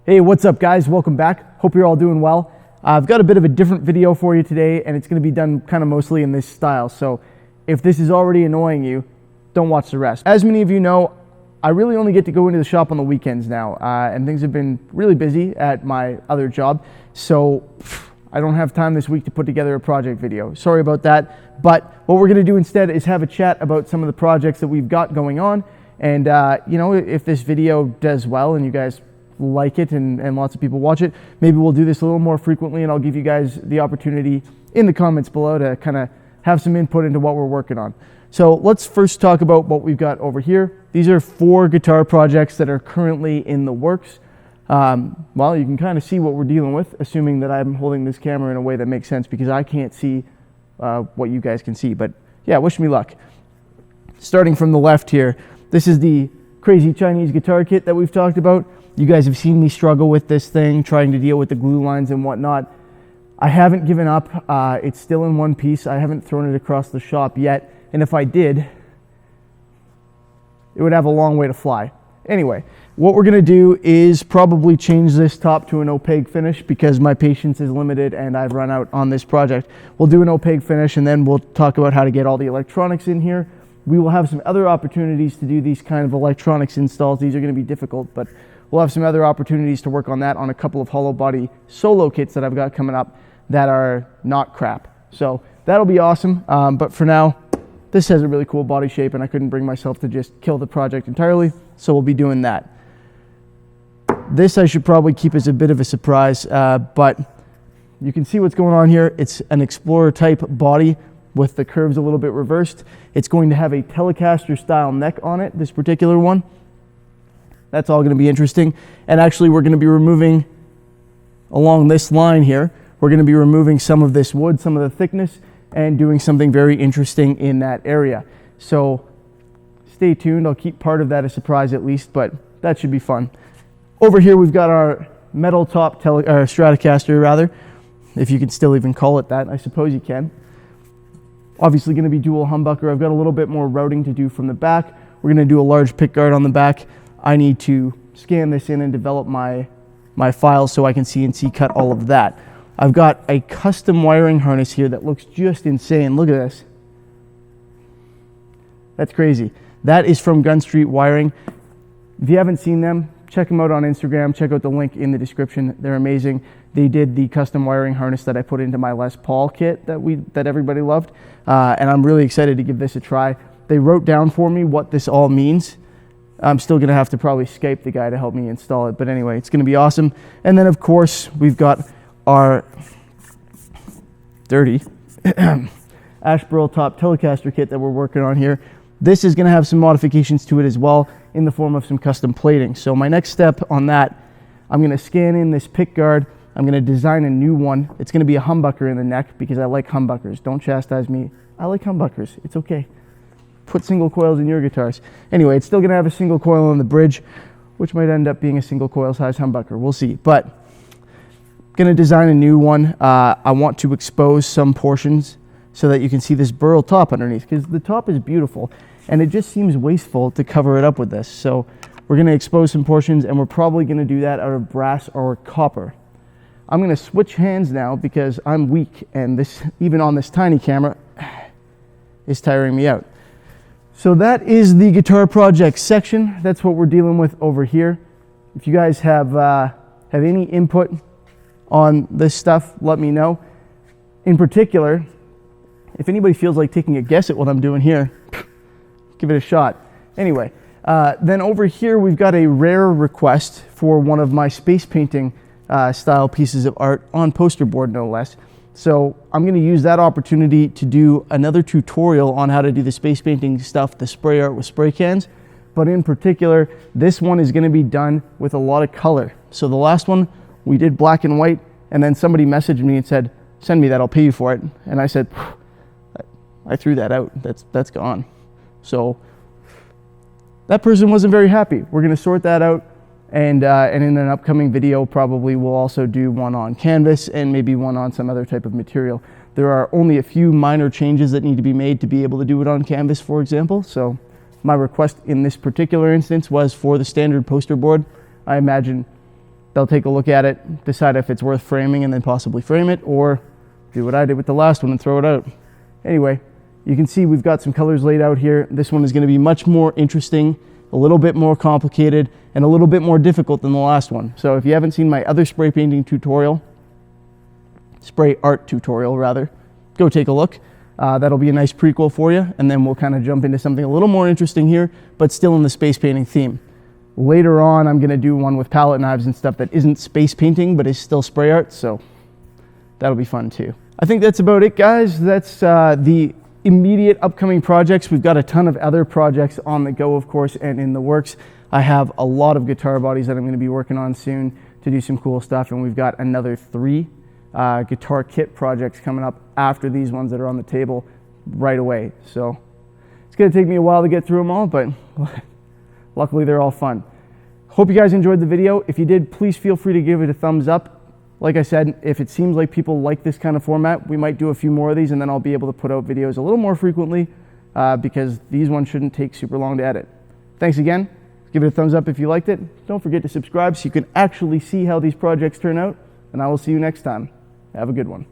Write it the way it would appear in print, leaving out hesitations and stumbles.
Hey, what's up guys? Welcome back. Hope you're all doing well. I've got a bit of a different video for you today, and it's going to be done kind of mostly in this style. So if this is already annoying you, don't watch the rest. As many of you know, I really only get to go into the shop on the weekends now, and things have been really busy at my other job. So I don't have time this week to put together a project video. Sorry about that. But what we're going to do instead is have a chat about some of the projects that we've got going on. And you know, if this video does well and you guys like it and lots of people watch it, maybe we'll do this a little more frequently, and I'll give you guys the opportunity in the comments below to kind of have some input into what we're working on. So let's first talk about what we've got over here. These are 4 guitar projects that are currently in the works. Well, you can kind of see what we're dealing with, assuming that I'm holding this camera in a way that makes sense, because I can't see what you guys can see. But yeah, wish me luck. Starting from the left here, this is the crazy Chinese guitar kit that we've talked about. You guys have seen me struggle with this thing, trying to deal with the glue lines and whatnot. I haven't given up. It's still in one piece. I haven't thrown it across the shop yet. And if I did, it would have a long way to fly. Anyway, what we're gonna do is probably change this top to an opaque finish, because my patience is limited and I've run out on this project. We'll do an opaque finish, and then we'll talk about how to get all the electronics in here. We will have some other opportunities to do these kind of electronics installs. These are gonna be difficult, but we'll have some other opportunities to work on that on a couple of hollow body solo kits that I've got coming up that are not crap. So that'll be awesome. But for now, this has a really cool body shape, and I couldn't bring myself to just kill the project entirely. So we'll be doing that. This I should probably keep as a bit of a surprise, but you can see what's going on here. It's an Explorer type body with the curves a little bit reversed. It's going to have a Telecaster style neck on it, this particular one. That's all going to be interesting. And actually, we're going to be removing, along this line here, we're going to be removing some of this wood, some of the thickness, and doing something very interesting in that area. So stay tuned. I'll keep part of that a surprise at least, but that should be fun. Over here, we've got our metal top Stratocaster, rather, if you can still even call it that. I suppose you can. Obviously going to be dual humbucker. I've got a little bit more routing to do from the back. We're going to do a large pickguard on the back. I need to scan this in and develop my files so I can CNC cut all of that. I've got a custom wiring harness here that looks just insane. Look at this. That's crazy. That is from Gun Street Wiring. If you haven't seen them, check them out on Instagram. Check out the link in the description. They're amazing. They did the custom wiring harness that I put into my Les Paul kit that everybody loved. And I'm really excited to give this a try. They wrote down for me what this all means. I'm still going to have to probably Skype the guy to help me install it. But anyway, it's going to be awesome. And then, of course, we've got our dirty Asheboro top Telecaster kit that we're working on here. This is going to have some modifications to it as well in the form of some custom plating. So my next step on that, I'm going to scan in this pick guard. I'm going to design a new one. It's going to be a humbucker in the neck, because I like humbuckers. Don't chastise me. I like humbuckers. It's okay. Put single coils in your guitars. Anyway, it's still going to have a single coil on the bridge, which might end up being a single coil size humbucker. We'll see. But going to design a new one. I want to expose some portions so that you can see this burl top underneath, because the top is beautiful and it just seems wasteful to cover it up with this. So we're going to expose some portions, and we're probably going to do that out of brass or copper. I'm going to switch hands now because I'm weak, and this, even on this tiny camera, is tiring me out. So that is the guitar project section. That's what we're dealing with over here. If you guys have any input on this stuff, let me know. In particular, if anybody feels like taking a guess at what I'm doing here, give it a shot. Anyway, then over here we've got a rare request for one of my space painting style pieces of art on poster board, no less. So I'm going to use that opportunity to do another tutorial on how to do the space painting stuff, the spray art with spray cans. But in particular, this one is going to be done with a lot of color. So the last one we did black and white, and then somebody messaged me and said, "Send me that, I'll pay you for it." And I said, I threw that out. That's gone. So that person wasn't very happy. We're going to sort that out. And in an upcoming video, probably we'll also do one on canvas and maybe one on some other type of material. There are only a few minor changes that need to be made to be able to do it on canvas, for example. So my request in this particular instance was for the standard poster board. I imagine They'll take a look at it, decide if it's worth framing, and then possibly frame it, or do what I did with the last one and throw it out. Anyway, you can see we've got some colors laid out here. This one is going to be much more interesting, a little bit more complicated, and a little bit more difficult than the last one. So if you haven't seen my other spray painting tutorial, spray art tutorial rather, go take a look. That'll be a nice prequel for you, and then we'll kind of jump into something a little more interesting here, but still in the space painting theme. Later on, I'm going to do one with palette knives and stuff that isn't space painting, but is still spray art, so that'll be fun too. I think that's about it, guys. That's the immediate upcoming projects. We've got a ton of other projects on the go, of course, and in the works. I have a lot of guitar bodies that I'm going to be working on soon to do some cool stuff, and we've got another 3 guitar kit projects coming up after these ones that are on the table right away. So it's going to take me a while to get through them all, but luckily they're all fun. Hope you guys enjoyed the video. If you did, please feel free to give it a thumbs up. Like I said, if it seems like people like this kind of format, we might do a few more of these, and then I'll be able to put out videos a little more frequently because these ones shouldn't take super long to edit. Thanks again. Give it a thumbs up if you liked it. Don't forget to subscribe so you can actually see how these projects turn out, and I will see you next time. Have a good one.